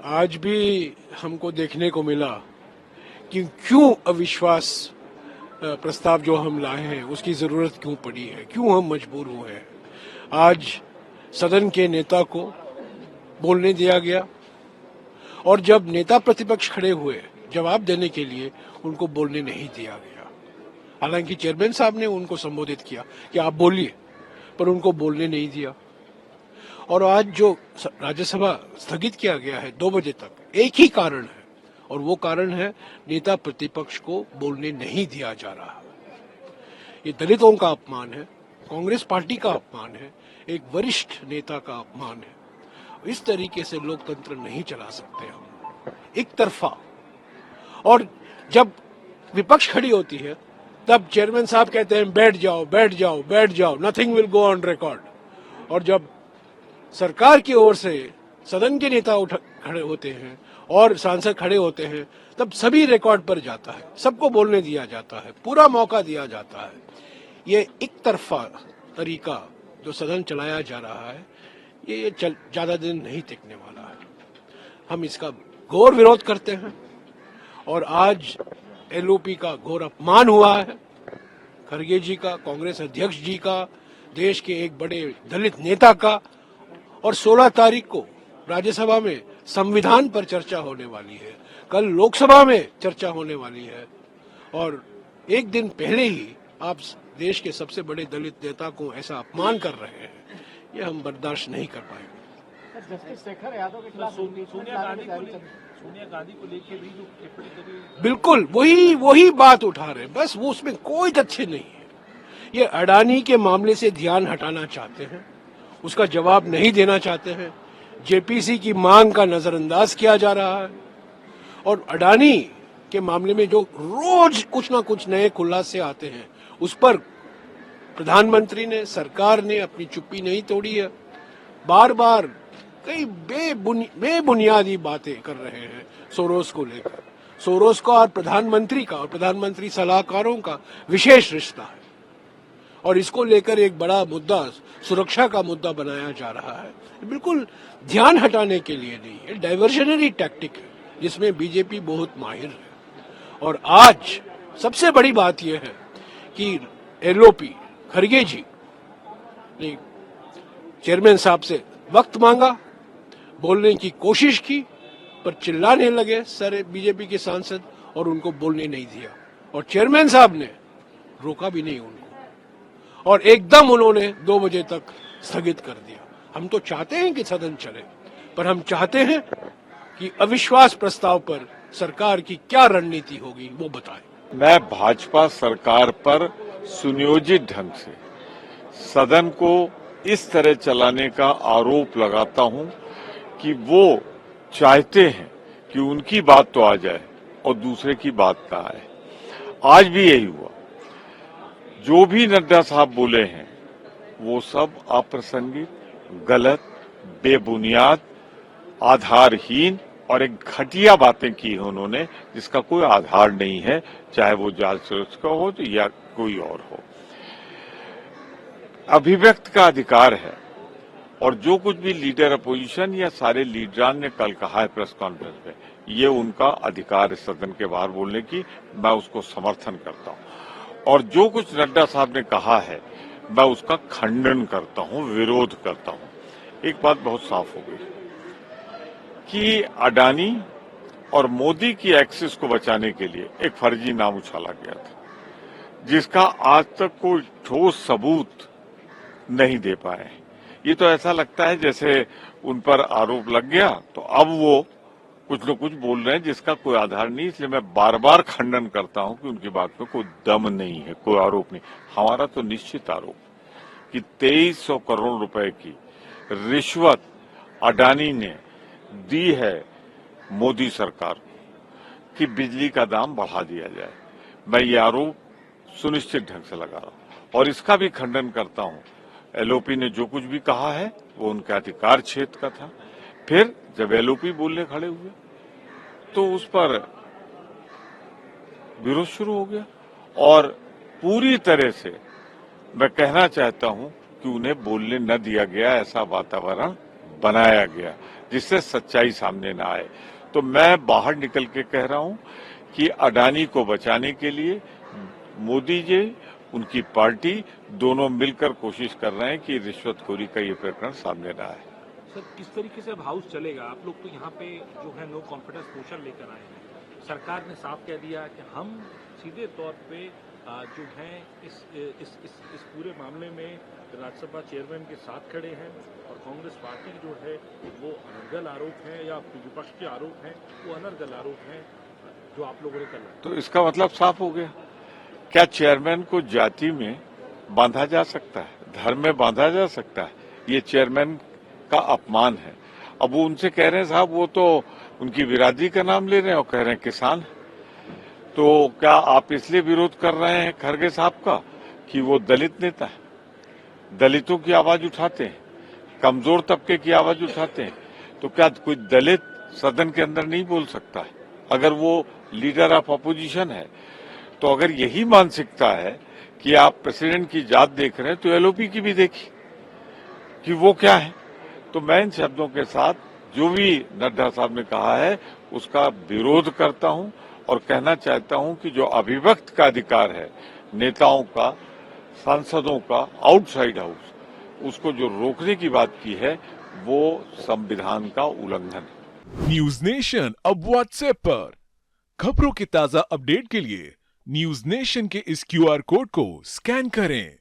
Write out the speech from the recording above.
आज भी हमको देखने को मिला कि क्यों अविश्वास प्रस्ताव जो हम लाए हैं उसकी जरूरत क्यों पड़ी है, क्यों हम मजबूर हुए हैं। आज सदन के नेता को बोलने दिया गया और जब नेता प्रतिपक्ष खड़े हुए जवाब देने के लिए उनको बोलने नहीं दिया गया। हालांकि चेयरमैन साहब ने उनको संबोधित किया कि आप बोलिए, पर उनको बोलने नहीं दिया। और आज जो राज्यसभा स्थगित किया गया है 2 बजे तक, एक ही कारण है और वो कारण है नेता प्रतिपक्ष को बोलने नहीं दिया जा रहा। ये दलितों का अपमान है, कांग्रेस पार्टी का अपमान है, एक वरिष्ठ नेता का अपमान है। इस तरीके से लोकतंत्र नहीं चला सकते हम, एक तरफा। और जब विपक्ष खड़ी होती है तब चेयरमैन साहब कहते हैं बैठ जाओ बैठ जाओ बैठ जाओ, nothing will go on record. और जब सरकार की ओर से सदन के नेता खड़े होते हैं और सांसद खड़े होते हैं तब सभी रिकॉर्ड पर जाता है, सबको बोलने दिया जाता है, पूरा मौका दिया जाता है। ये एक तरफा तरीका जो सदन चलाया जा रहा है ये ज्यादा दिन नहीं टिकने वाला है। हम इसका घोर विरोध करते हैं और आज एलओपी का घोर अपमान हुआ है, खड़गे जी का, कांग्रेस अध्यक्ष जी का, देश के एक बड़े दलित नेता का। और 16 तारीख को राज्यसभा में संविधान पर चर्चा होने वाली है, कल लोकसभा में चर्चा होने वाली है और एक दिन पहले ही आप देश के सबसे बड़े दलित नेता को ऐसा अपमान कर रहे हैं, ये हम बर्दाश्त नहीं कर पाएंगे। जस्टिस शेखर यादव के खिलाफ सोनिया गांधी को लेकर भी जो टिप्पणी करी, बिल्कुल वही बात उठा रहे हैं, बस वो उसमें कोई तथ्य नहीं है। ये अडानी के मामले से ध्यान हटाना चाहते हैं, उसका जवाब नहीं देना चाहते हैं। जेपीसी की मांग का नजरअंदाज किया जा रहा है और अडानी के मामले में जो रोज कुछ ना कुछ नए खुलासे आते हैं उस पर प्रधानमंत्री ने, सरकार ने अपनी चुप्पी नहीं तोड़ी है। बार बार कई बेबुनियादी बातें कर रहे हैं सोरोस को लेकर। सोरोस का और प्रधानमंत्री का और प्रधानमंत्री सलाहकारों का विशेष रिश्ता है और इसको लेकर एक बड़ा मुद्दा, सुरक्षा का मुद्दा बनाया जा रहा है। बिल्कुल ध्यान हटाने के लिए नहीं है, डाइवर्जनरी टैक्टिक है जिसमें बीजेपी बहुत माहिर है। और आज सबसे बड़ी बात यह है कि एलओपी खड़गे जी ने चेयरमैन साहब से वक्त मांगा, बोलने की कोशिश की, पर चिल्लाने लगे सारे बीजेपी के सांसद और उनको बोलने नहीं दिया। और चेयरमैन साहब ने रोका भी नहीं उनको और एकदम उन्होंने 2 बजे तक स्थगित कर दिया। हम तो चाहते हैं कि सदन चले, पर हम चाहते हैं कि अविश्वास प्रस्ताव पर सरकार की क्या रणनीति होगी वो बताएं। मैं भाजपा सरकार पर सुनियोजित ढंग से सदन को इस तरह चलाने का आरोप लगाता हूं कि वो चाहते हैं कि उनकी बात तो आ जाए और दूसरे की बात ना आए। आज भी यही हुआ। जो भी नड्डा साहब बोले हैं वो सब अप्रासंगिक, गलत, बेबुनियाद, आधारहीन और एक घटिया बातें की हैं उन्होंने जिसका कोई आधार नहीं है, चाहे वो जासूस का हो या कोई और हो। अभिव्यक्त का अधिकार है और जो कुछ भी लीडर अपोजिशन या सारे लीडरान ने कल कहा है प्रेस कॉन्फ्रेंस में, ये उनका अधिकार है सदन के बाहर बोलने की, मैं उसको समर्थन करता हूं। और जो कुछ नड्डा साहब ने कहा है मैं उसका खंडन करता हूं, विरोध करता हूं। एक बात बहुत साफ हो गई कि अडानी और मोदी की एक्सेस को बचाने के लिए एक फर्जी नाम उछाला गया था जिसका आज तक कोई ठोस सबूत नहीं दे पाए। ये तो ऐसा लगता है जैसे उन पर आरोप लग गया तो अब वो कुछ न कुछ बोल रहे हैं जिसका कोई आधार नहीं। इसलिए मैं बार बार खंडन करता हूं कि उनकी बात में कोई दम नहीं है, कोई आरोप नहीं। हमारा तो निश्चित आरोप कि 2300 करोड़ रुपए की रिश्वत अडानी ने दी है मोदी सरकार कि बिजली का दाम बढ़ा दिया जाए। मैं ये आरोप सुनिश्चित ढंग से लगा रहा हूं और इसका भी खंडन करता हूं। एलओपी ने जो कुछ भी कहा है वो उनके अधिकार क्षेत्र का था। फिर जब एलओपी बोलने खड़े हुए तो उस पर विरोध शुरू हो गया और पूरी तरह से मैं कहना चाहता हूं कि उन्हें बोलने न दिया गया, ऐसा वातावरण बनाया गया जिससे सच्चाई सामने न आए। तो मैं बाहर निकल के कह रहा हूं कि अडानी को बचाने के लिए मोदी जी, उनकी पार्टी दोनों मिलकर कोशिश कर रहे हैं कि रिश्वतखोरी का ये प्रकरण सामने न आए। सर, किस तरीके से अब हाउस चलेगा? आप लोग तो यहाँ पे जो है नो कॉन्फिडेंस मोशन लेकर आए हैं। सरकार ने साफ कह दिया कि हम सीधे तौर पे जो है इस पूरे मामले में राज्यसभा चेयरमैन के साथ खड़े हैं और कांग्रेस पार्टी जो है वो अनर्गल आरोप है या विपक्ष के आरोप हैं वो अनर्गल आरोप हैं जो आप लोगों ने कर। तो इसका मतलब साफ हो गया, क्या चेयरमैन को जाति में बांधा जा सकता है, धर्म में बांधा जा सकता है? ये चेयरमैन का अपमान है। अब वो उनसे कह रहे हैं साहब वो तो उनकी बिरादरी का नाम ले रहे हैं और कह रहे हैं किसान। तो क्या आप इसलिए विरोध कर रहे हैं खरगे साहब का कि वो दलित नेता है, दलितों की आवाज उठाते हैं, कमजोर तबके की आवाज उठाते हैं? तो क्या कोई दलित सदन के अंदर नहीं बोल सकता है अगर वो लीडर ऑफ अपोजिशन है? तो अगर यही मानसिकता है कि आप प्रेसिडेंट की जात देख रहे हैं तो एलओपी की भी देखिए कि वो क्या है। तो मैं इन शब्दों के साथ जो भी नड्डा साहब ने कहा है उसका विरोध करता हूं और कहना चाहता हूं कि जो अभिव्यक्त का अधिकार है नेताओं का, सांसदों का आउटसाइड हाउस, उसको जो रोकने की बात की है वो संविधान का उल्लंघन है। न्यूज नेशन अब व्हाट्सएप पर खबरों के ताजा अपडेट के लिए न्यूज नेशन के इस क्यूआर कोड को स्कैन करें।